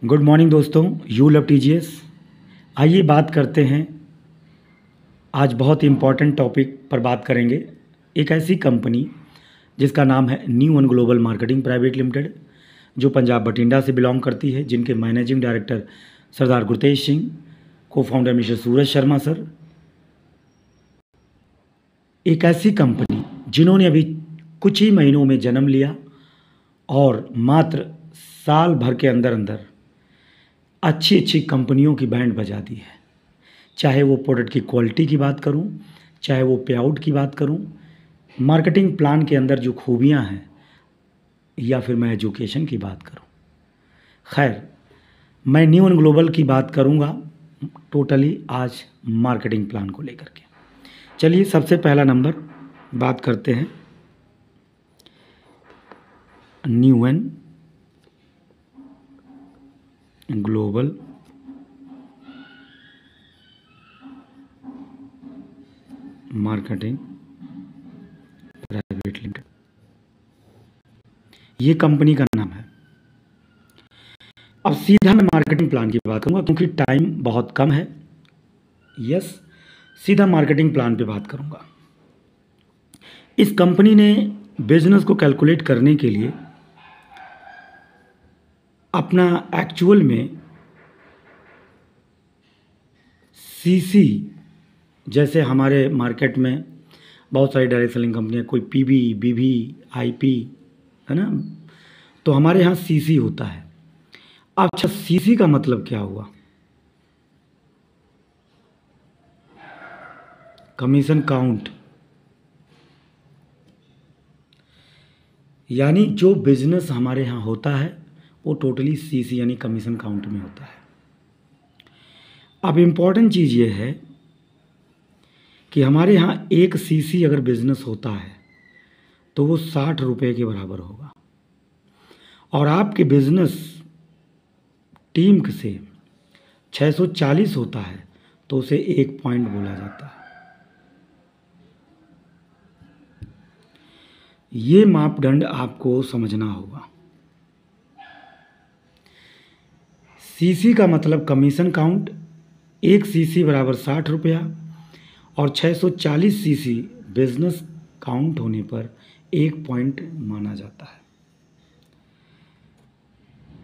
Good morning दोस्तों, you love TGS. आइए बात करते हैं, आज बहुत इम्पॉर्टेंट टॉपिक पर बात करेंगे। एक ऐसी कंपनी जिसका नाम है new one global marketing private limited, जो पंजाब बठिंडा से बिलोंग करती है, जिनके मैनेजिंग डायरेक्टर सरदार गुरतेज सिंह, को founder mister Suraj Sharma sir. एक ऐसी कंपनी जिन्होंने अभी कुछ ही महीनों में जन्म लिया और मात्र साल भर के अंदर अंदर अच्छी अच्छी कंपनियों की बैंड बजा दी है। चाहे वो प्रोडक्ट की क्वालिटी की बात करूं, चाहे वो पे आउट की बात करूं, मार्केटिंग प्लान के अंदर जो खूबियां हैं, या फिर मैं एजुकेशन की बात करूं। खैर, मैं न्यू वन ग्लोबल की बात करूंगा टोटली आज मार्केटिंग प्लान को लेकर के। चलिए सबसे पहला नंबर बात करते हैं new one global marketing private limited, ये कंपनी का नाम है। अब सीधा मैं मार्केटिंग प्लान की बात करूंगा क्योंकि टाइम बहुत कम है। यस, सीधा मार्केटिंग प्लान पे बात करूंगा। इस कंपनी ने बिजनेस को कैलकुलेट करने के लिए अपना एक्चुअल में सीसी, जैसे हमारे मार्केट में बहुत सारी डायरेक्ट सेलिंग कंपनियां, कोई पीबी, बीवी, आईपी, है ना, तो हमारे यहाँ सीसी होता है। अच्छा, सीसी का मतलब क्या हुआ? कमीशन काउंट, यानी जो बिजनेस हमारे यहाँ होता है वो टोटली सीसी यानी कमीशन काउंट में होता है। अब इम्पॉर्टेंट चीज़ ये है कि हमारे यहाँ एक सीसी अगर बिजनेस होता है तो वो 60 रुपये के बराबर होगा, और आपके बिजनेस टीम से 640 होता है तो उसे 1 पॉइंट बोला जाता है। ये मापदंड आपको समझना होगा। सीसी का मतलब कमीशन काउंट, एक सीसी बराबर 60 रुपया, और 640 सीसी बिजनेस काउंट होने पर 1 पॉइंट माना जाता है।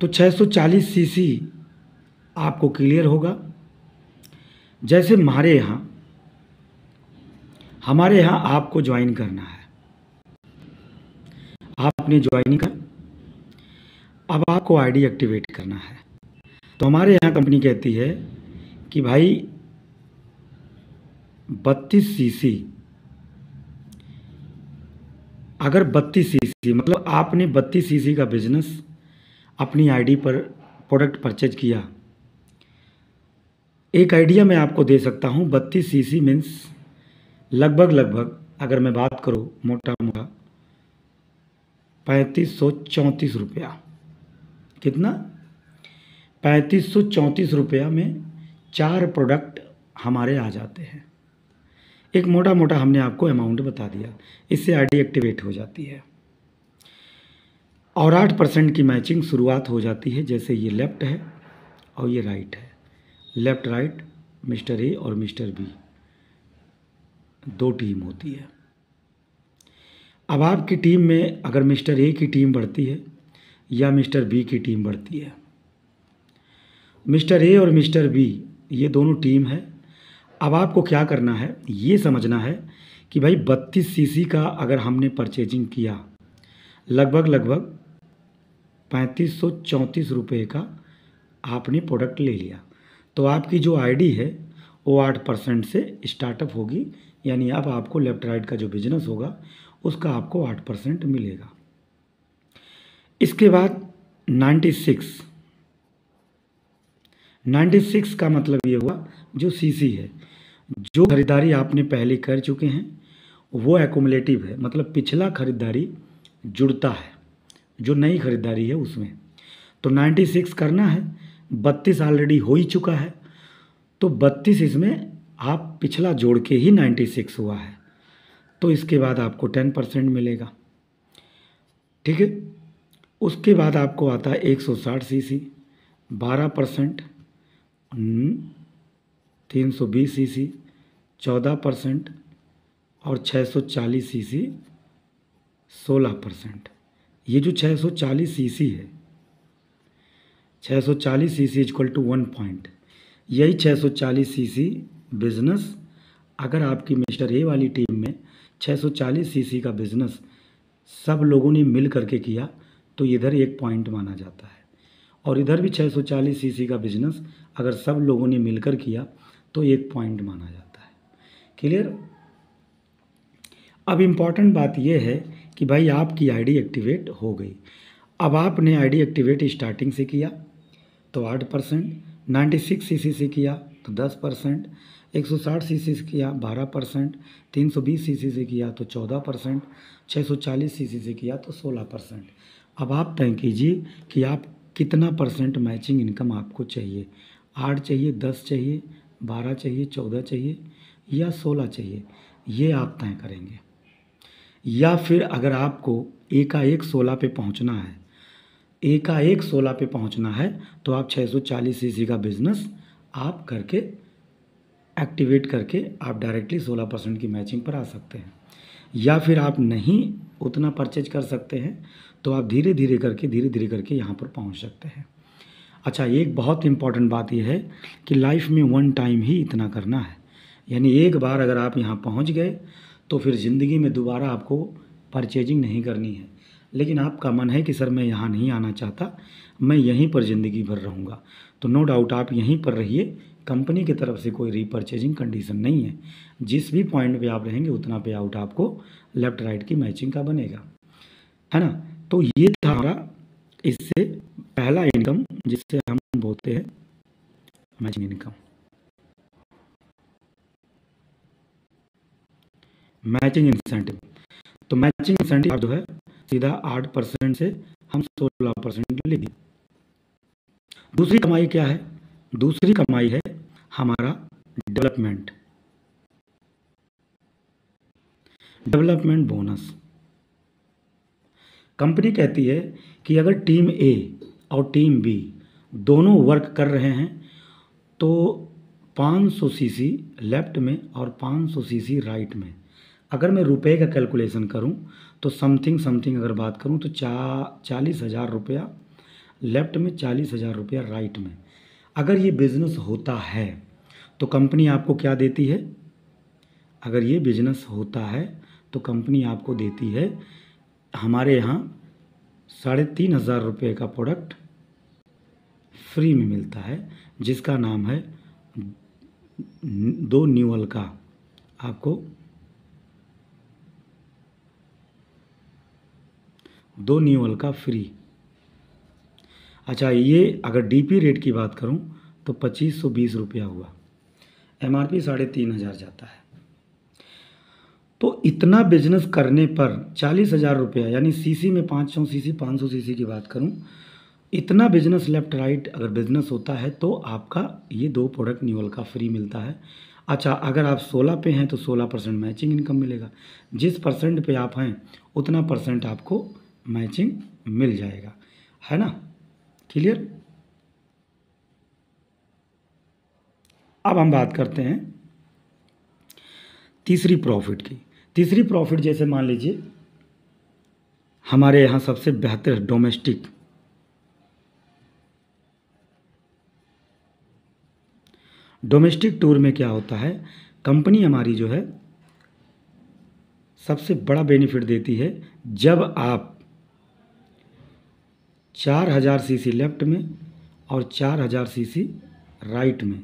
तो 640 सीसी आपको क्लियर होगा। जैसे हमारे यहाँ आपको ज्वाइन करना है, आपने ज्वाइन कर, अब आपको आईडी एक्टिवेट करना है। तो हमारे यहाँ कंपनी कहती है कि भाई 32 सीसी, अगर 32 सीसी मतलब आपने 32 सीसी का बिजनेस अपनी आईडी पर प्रोडक्ट परचेज किया। एक आइडिया मैं आपको दे सकता हूँ, 32 सीसी मीन्स लगभग अगर मैं बात करूँ मोटा मोटा 3534 रुपया। कितना? 3534 रुपया में 4 प्रोडक्ट हमारे आ जाते हैं। एक मोटा मोटा हमने आपको अमाउंट बता दिया, इससे आईडी एक्टिवेट हो जाती है और 8% की मैचिंग शुरुआत हो जाती है। जैसे ये लेफ्ट है और ये राइट है, लेफ्ट राइट, मिस्टर ए और मिस्टर बी, 2 टीम होती है। अब आपकी टीम में अगर मिस्टर ए की टीम बढ़ती है या मिस्टर बी की टीम बढ़ती है, मिस्टर ए और मिस्टर बी ये दोनों टीम है। अब आपको क्या करना है, ये समझना है कि भाई 32 सीसी का अगर हमने परचेजिंग किया, लगभग 3534 रुपये का आपने प्रोडक्ट ले लिया, तो आपकी जो आईडी है वो 8% से स्टार्टअप होगी, यानी अब आपको लेफ्ट राइट का जो बिजनेस होगा उसका आपको 8% मिलेगा। इसके बाद 96 का मतलब ये हुआ जो सीसी है, जो खरीदारी आपने पहले कर चुके हैं वो एक्युमुलेटिव है, मतलब पिछला खरीदारी जुड़ता है, जो नई खरीदारी है उसमें। तो 96 करना है, 32 ऑलरेडी हो ही चुका है, तो 32 इसमें आप पिछला जोड़ के ही 96 हुआ है, तो इसके बाद आपको 10% मिलेगा। ठीक है, उसके बाद आपको आता है 160 सीसी, 12%, 320 सीसी 14% और 640 सीसी 16%। ये जो 640 सीसी है, 640 सीसी इक्वल टू 1 पॉइंट। यही 640 सीसी बिजनेस अगर आपकी मिस्टर ए वाली टीम में 640 सीसी का बिजनेस सब लोगों ने मिल करके किया तो इधर 1 पॉइंट माना जाता है, और इधर भी 640 सीसी का बिजनेस अगर सब लोगों ने मिलकर किया तो 1 पॉइंट माना जाता है। क्लियर? अब इम्पॉर्टेंट बात यह है कि भाई आपकी आईडी एक्टिवेट हो गई। अब आपने आईडी एक्टिवेट स्टार्टिंग से किया तो 8%, 96 सीसी से किया तो 10%, 160 सीसी से किया 12%, 320 सीसी से किया तो 14%, 640 सीसी से किया तो 16%। अब आप तय कीजिए कि आप कितना परसेंट मैचिंग इनकम आपको चाहिए। 8 चाहिए, 10 चाहिए, 12 चाहिए, 14 चाहिए या 16 चाहिए, ये आप तय करेंगे। या फिर अगर आपको एकाएक 16 पे पहुंचना है, एकाएक 16 पे पहुंचना है तो आप 640 सीसी का बिजनेस आप करके एक्टिवेट करके आप डायरेक्टली 16% की मैचिंग पर आ सकते हैं। या फिर आप नहीं उतना परचेज कर सकते हैं तो आप धीरे धीरे करके यहाँ पर पहुँच सकते हैं। अच्छा, एक बहुत इम्पॉर्टेंट बात यह है कि लाइफ में 1 टाइम ही इतना करना है, यानी एक बार अगर आप यहाँ पहुँच गए तो फिर ज़िंदगी में दोबारा आपको परचेजिंग नहीं करनी है। लेकिन आपका मन है कि सर मैं यहाँ नहीं आना चाहता, मैं यहीं पर ज़िंदगी भर रहूँगा, तो नो डाउट आप यहीं पर रहिए। कंपनी की तरफ से कोई रीपरचेजिंग कंडीशन नहीं है। जिस भी पॉइंट पे आप रहेंगे उतना पे आउट आपको लेफ़्ट राइट की मैचिंग का बनेगा, है ना। तो ये था हमारा इससे पहला इनकम जिससे हम बोलते हैं मैचिंग इनकम। मैचिंग इंसेंटिव, तो मैचिंग इंसेंटिव जो है सीधा 8% से हम 16% लेंगे। दूसरी कमाई क्या है? दूसरी कमाई है हमारा डेवलपमेंट बोनस। कंपनी कहती है कि अगर टीम ए और टीम बी दोनों वर्क कर रहे हैं तो 500 सीसी लेफ्ट में और 500 सीसी राइट में, अगर मैं रुपए का कैलकुलेशन करूं तो समथिंग अगर बात करूं तो 40,000 रुपया लेफ्ट में, 40,000 रुपया राइट में। अगर ये बिज़नेस होता है तो कंपनी आपको क्या देती है? अगर ये बिज़नेस होता है तो कंपनी आपको देती है, हमारे यहाँ 3,500 रुपये का प्रोडक्ट फ्री में मिलता है जिसका नाम है 2 न्यूअल का, आपको 2 न्यूअल का फ्री। अच्छा, ये अगर डीपी रेट की बात करूं तो 2520 रुपया हुआ, एमआरपी 3,500 जाता है। तो इतना बिजनेस करने पर 40,000 रुपया, यानी सीसी में 500 सीसी की बात करूं, इतना बिजनेस लेफ्ट राइट अगर बिजनेस होता है तो आपका ये 2 प्रोडक्ट न्यूअल का फ्री मिलता है। अच्छा, अगर आप 16 पे हैं तो 16% मैचिंग इनकम मिलेगा। जिस परसेंट पे आप हैं उतना परसेंट आपको मैचिंग मिल जाएगा, है ना। क्लियर? अब हम बात करते हैं तीसरी प्रॉफिट की। तीसरी प्रॉफिट जैसे मान लीजिए हमारे यहाँ सबसे बेहतर डोमेस्टिक टूर में क्या होता है, कंपनी हमारी जो है सबसे बड़ा बेनिफिट देती है जब आप 4,000 सीसी लेफ्ट में और 4,000 सीसी राइट में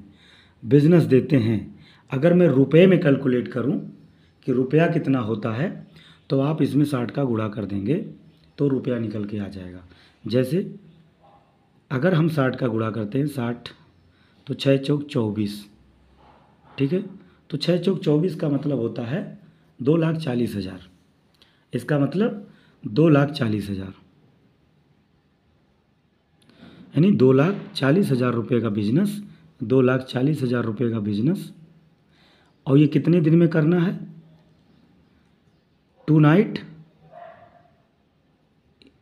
बिजनेस देते हैं। अगर मैं रुपए में कैलकुलेट करूं कि रुपया कितना होता है तो आप इसमें 60 का गुणा कर देंगे तो रुपया निकल के आ जाएगा। जैसे अगर हम 60 का गुणा करते हैं, 60 तो 6 चौक 24, ठीक है। तो 6 चौक 24 का मतलब होता है 2,40,000। इसका मतलब 2,40,000, यानी 2,40,000 रुपये का बिजनेस, 2,40,000 रुपये का बिजनेस। और ये कितने दिन में करना है? 2 नाइट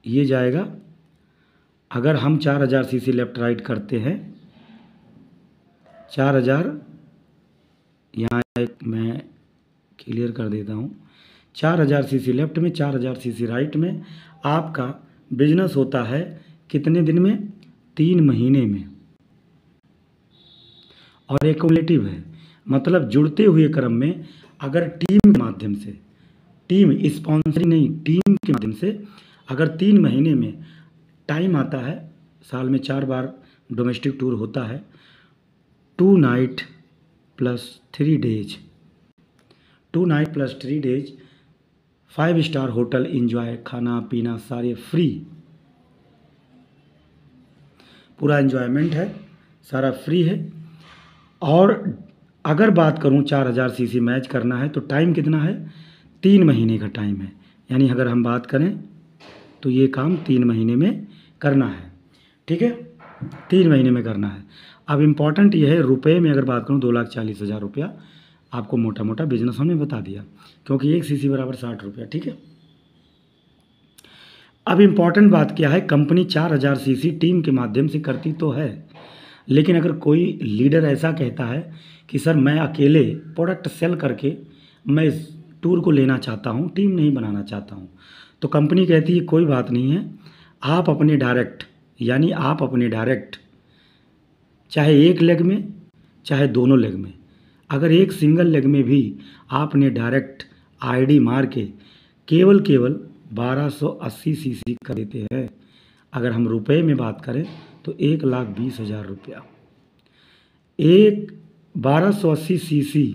ये जाएगा अगर हम 4000 सीसी लेफ्ट राइट करते हैं, 4000, यहाँ एक मैं क्लियर कर देता हूँ, 4000 सीसी लेफ्ट में, 4000 सीसी राइट में आपका बिजनेस होता है कितने दिन में? 3 महीने में। और एक्युमुलेटिव है, मतलब जुड़ते हुए क्रम में अगर टीम के माध्यम से, टीम स्पॉन्सरिंग नहीं, टीम के माध्यम से अगर 3 महीने में टाइम आता है, साल में 4 बार डोमेस्टिक टूर होता है, 2 night plus 3 days, 2 night plus 3 days, 5 star hotel enjoy, खाना पीना सारे फ्री, पूरा एंजॉयमेंट है, सारा फ्री है। और अगर बात करूं 4000 सीसी मैच करना है तो टाइम कितना है? 3 महीने का टाइम है। यानी अगर हम बात करें तो ये काम 3 महीने में करना है, ठीक है, 3 महीने में करना है। अब इम्पॉर्टेंट ये है, रुपए में अगर बात करूं 2,40,000 रुपया आपको मोटा मोटा बिजनेस हमने बता दिया, क्योंकि 1 सीसी बराबर 60 रुपया, ठीक है। अब इम्पॉर्टेंट बात क्या है, कंपनी 4000 सीसी टीम के माध्यम से करती तो है, लेकिन अगर कोई लीडर ऐसा कहता है कि सर मैं अकेले प्रोडक्ट सेल करके मैं इस टूर को लेना चाहता हूँ, टीम नहीं बनाना चाहता हूँ, तो कंपनी कहती है कोई बात नहीं है, आप अपने डायरेक्ट, यानी आप अपने डायरेक्ट चाहे एक लेग में चाहे दोनों लेग में, अगर एक सिंगल लेग में भी आपने डायरेक्ट आईडी मार के केवल 1280 सीसी कर देते हैं, अगर हम रुपए में बात करें तो 1,20,000 रुपया, 1280 सीसी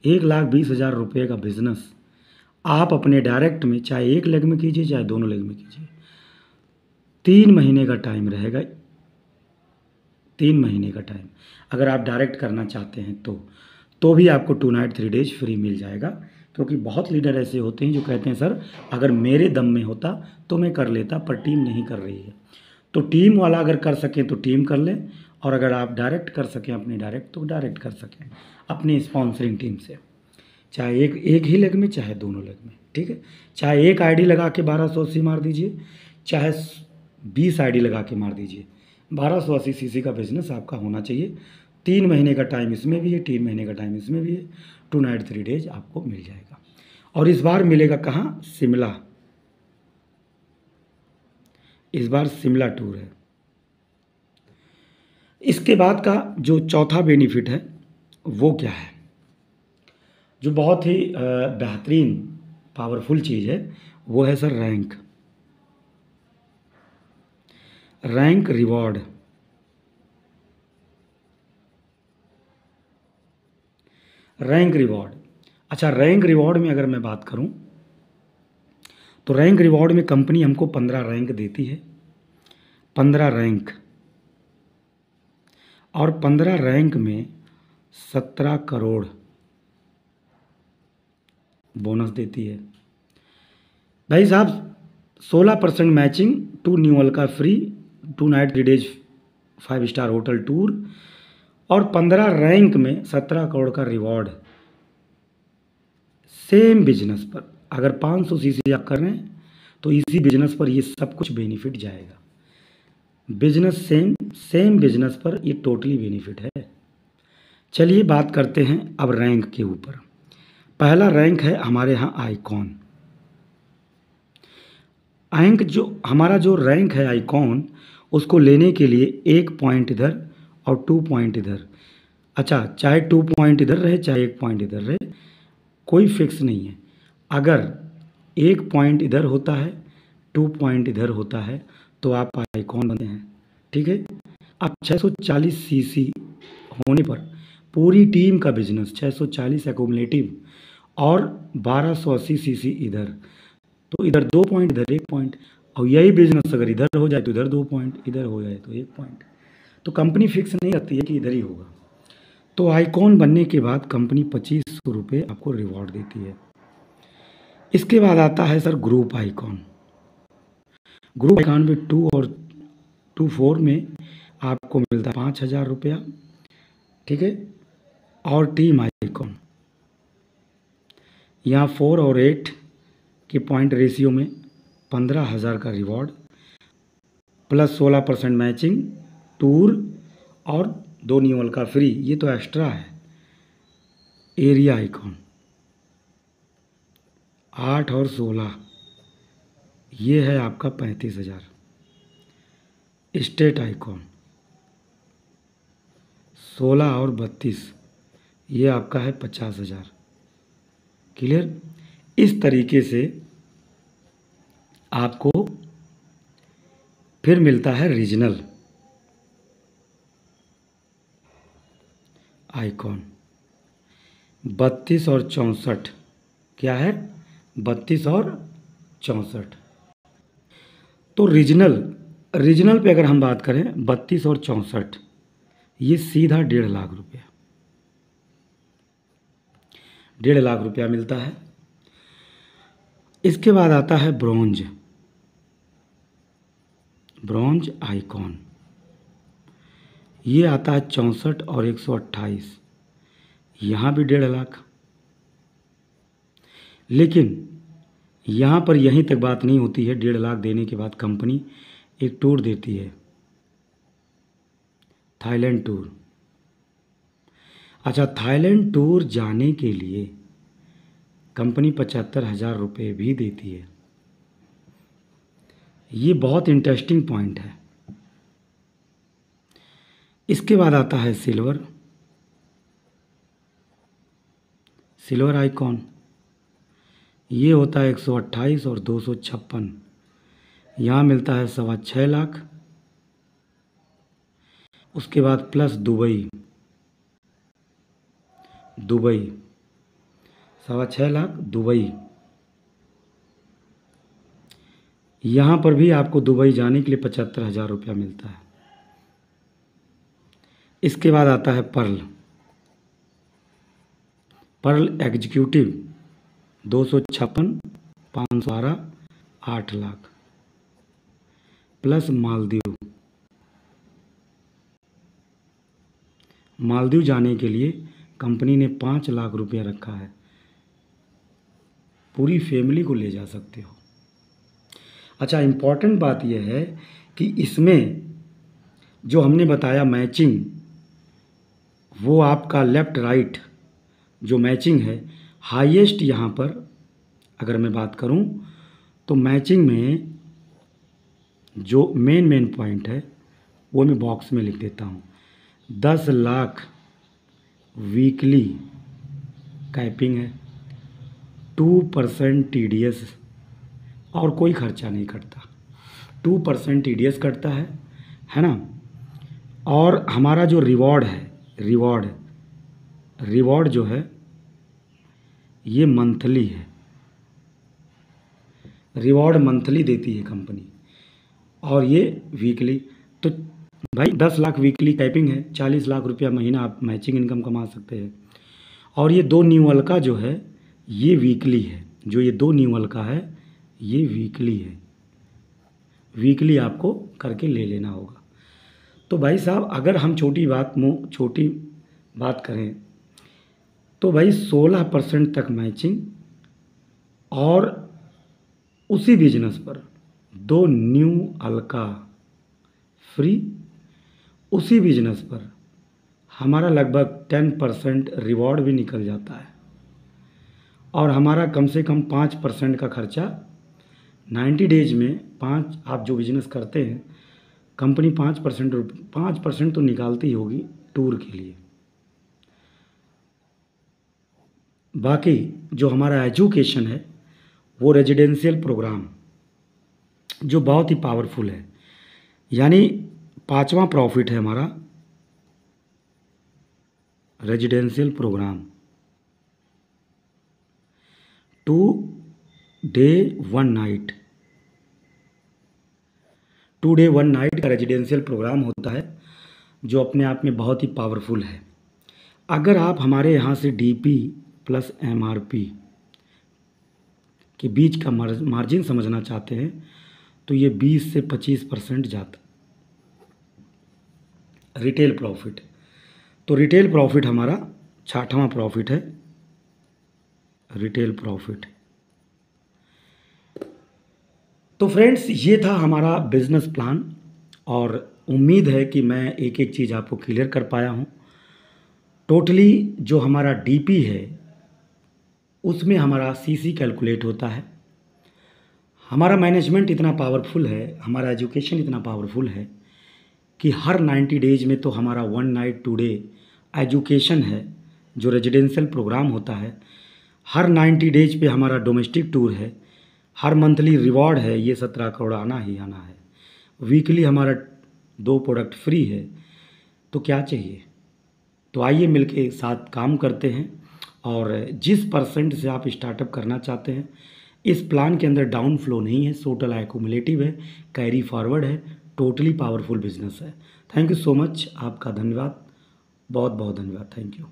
1,20,000 रुपये का बिजनेस आप अपने डायरेक्ट में चाहे एक लेग में कीजिए चाहे दोनों लेग में कीजिए, 3 महीने का टाइम रहेगा, 3 महीने का टाइम। अगर आप डायरेक्ट करना चाहते हैं तो भी आपको 2 नाइट 3 डेज फ्री मिल जाएगा, क्योंकि बहुत लीडर ऐसे होते हैं जो कहते हैं सर अगर मेरे दम में होता तो मैं कर लेता, पर टीम नहीं कर रही है। तो टीम वाला अगर कर सकें तो टीम कर लें, और अगर आप डायरेक्ट कर सकें अपने डायरेक्ट तो डायरेक्ट कर सकें अपनी स्पॉन्सरिंग टीम से, चाहे एक ही लेग में चाहे दोनों लेग में, ठीक है। चाहे एक आईडी लगा के 1280 मार दीजिए, चाहे 20 आईडी लगा के मार दीजिए, 1280 सीसी का बिजनेस आपका होना चाहिए। 3 महीने का टाइम इसमें भी है, 3 महीने का टाइम इसमें भी है, 2 नाइट 3 डेज आपको मिल जाएगा। और इस बार मिलेगा कहाँ? शिमला, इस बार शिमला टूर है। इसके बाद का जो चौथा बेनिफिट है वो क्या है, जो बहुत ही बेहतरीन पावरफुल चीज़ है, वो है sir rank, rank reward. Rank reward, अच्छा रैंक रिवॉर्ड में अगर मैं बात करूं तो रैंक रिवॉर्ड में कंपनी हमको 15 रैंक देती है, 15 रैंक, और 15 रैंक में 17 करोड़ बोनस देती है। भाई साहब 16% मैचिंग, 2 न्यूअल का free, 2 night 3 days 5 star hotel tour, और 15 रैंक में 17 करोड़ का रिवॉर्ड। सेम बिजनेस पर अगर 500 सीसी आप कर रहे हैं तो इसी बिजनेस पर ये सब कुछ बेनिफिट जाएगा। बिजनेस सेम बिजनेस पर ये टोटली बेनिफिट है। चलिए बात करते हैं अब रैंक के ऊपर। पहला रैंक है हमारे यहाँ आइकॉन। जो हमारा जो रैंक है आइकॉन, उसको लेने के लिए 1 पॉइंट इधर और 2 पॉइंट इधर, अच्छा चाहे 2 पॉइंट इधर रहे चाहे 1 पॉइंट इधर रहे, कोई फिक्स नहीं है। अगर 1 पॉइंट इधर होता है 2 पॉइंट इधर होता है तो आप आइकॉन बनते हैं, ठीक है। अब 640 सीसी होने पर पूरी टीम का बिजनेस 640 एक्युमुलेटिव और 1280 सीसी इधर, तो इधर 2 पॉइंट इधर 1 पॉइंट, और यही बिजनेस अगर इधर हो जाए तो इधर 2 पॉइंट, इधर हो जाए तो 1 पॉइंट, तो कंपनी फिक्स नहीं रखती है कि इधर ही होगा। तो आइकॉन बनने के बाद कंपनी 2500 रुपये आपको रिवॉर्ड देती है। इसके बाद आता है sir group icon. Group icon में 2 और 24 में आपको मिलता है 5,000 रुपया, ठीक है। और टीम आइकॉन यहाँ 4 और 8 के पॉइंट रेशियो में 15,000 का रिवॉर्ड, प्लस 16% मैचिंग, टूर और 2 न्यू अल्का फ्री, ये तो एक्स्ट्रा है। एरिया आइकॉन 8 और 16, ये है आपका 35,000। स्टेट आइकॉन 16 और 32, ये आपका है 50,000। क्लियर। इस तरीके से आपको फिर मिलता है रीजनल आइकॉन 32 और 64, क्या है 32 और 64। तो रीजनल पे अगर हम बात करें 32 और 64, ये सीधा 1.5 लाख रुपया, 1.5 लाख रुपया मिलता है। इसके बाद आता है ब्रॉन्ज आइकॉन, ये आता है 64 और 128, यहाँ भी 1.5 लाख। लेकिन यहाँ पर यहीं तक बात नहीं होती है। 1.5 लाख देने के बाद कंपनी एक टूर देती है, थाईलैंड टूर। अच्छा, थाईलैंड टूर जाने के लिए कंपनी 75,000 रुपये भी देती है। ये बहुत इंटरेस्टिंग पॉइंट है। इसके बाद आता है सिल्वर आइकॉन, ये होता है 128 और 256, यहाँ मिलता है 6.25 लाख। उसके बाद प्लस दुबई 6.25 लाख दुबई, यहाँ पर भी आपको दुबई जाने के लिए 75,000 रुपया मिलता है। इसके बाद आता है Pearl Executive 256, 512, 8 lakh, plus Maldives जाने के लिए कंपनी ने 5 लाख रुपया रखा है। पूरी फैमिली को ले जा सकते हो। अच्छा, इम्पॉर्टेंट बात यह है कि इसमें जो हमने बताया मैचिंग, वो आपका लेफ़्ट राइट जो मैचिंग है, हाईएस्ट यहाँ पर अगर मैं बात करूँ तो मैचिंग में जो मेन पॉइंट है वो मैं बॉक्स में लिख देता हूँ। 10 लाख वीकली कैपिंग है, 2% TDS और कोई खर्चा नहीं कटता। 2% TDS कटता है ना। और हमारा जो रिवॉर्ड है, रिवॉर्ड जो है ये मंथली है। रिवॉर्ड मंथली देती है कंपनी और ये वीकली। तो भाई 10 लाख वीकली कैपिंग है, 40 लाख रुपया महीना आप मैचिंग इनकम कमा सकते हैं। और ये 2 न्यू अल्का जो है ये वीकली है। जो ये 2 न्यू अल्का है ये वीकली है। वीकली आपको करके ले लेना होगा। तो भाई साहब, अगर हम छोटी बात करें तो भाई 16% तक मैचिंग और उसी बिजनेस पर 2 न्यू अल्का फ्री, उसी बिजनेस पर हमारा लगभग 10% रिवॉर्ड भी निकल जाता है। और हमारा कम से कम 5% का खर्चा 90 डेज में 5, आप जो बिजनेस करते हैं कंपनी 5% तो निकालती होगी टूर के लिए। बाकी जो हमारा एजुकेशन है वो रेजिडेंशियल प्रोग्राम जो बहुत ही पावरफुल है, यानी 5वां प्रॉफिट है हमारा residential program. 2 day 1 night, 2 day 1 night का रेजिडेंशियल प्रोग्राम होता है जो अपने आप में बहुत ही पावरफुल है। अगर आप हमारे यहाँ से DP प्लस MRP के बीच का मार्जिन समझना चाहते हैं तो ये 20 से 25% जाता रिटेल प्रॉफिट। तो रिटेल प्रॉफिट हमारा 6वां प्रॉफिट है, रिटेल प्रॉफिट। तो फ्रेंड्स, ये था हमारा बिजनेस प्लान और उम्मीद है कि मैं एक एक चीज़ आपको क्लियर कर पाया हूँ। टोटली जो हमारा डीपी है उसमें हमारा सीसी कैलकुलेट होता है। हमारा मैनेजमेंट इतना पावरफुल है, हमारा एजुकेशन इतना पावरफुल है कि हर 90 डेज में तो हमारा 1 नाइट 2 डे एजुकेशन है, जो रेजिडेंशियल प्रोग्राम होता है। हर 90 डेज पे हमारा डोमेस्टिक टूर है। हर मंथली रिवॉर्ड है, ये 17 करोड़ आना ही आना है। वीकली हमारा 2 प्रोडक्ट फ्री है। तो क्या चाहिए? तो आइए मिलके साथ काम करते हैं। और जिस परसेंट से आप स्टार्टअप करना चाहते हैं, इस प्लान के अंदर डाउन फ्लो नहीं है, टोटल एक्यूमुलेटिव है, कैरी फॉरवर्ड है, टोटली पावरफुल बिजनेस है। थैंक यू सो मच, आपका धन्यवाद, बहुत बहुत धन्यवाद, थैंक यू।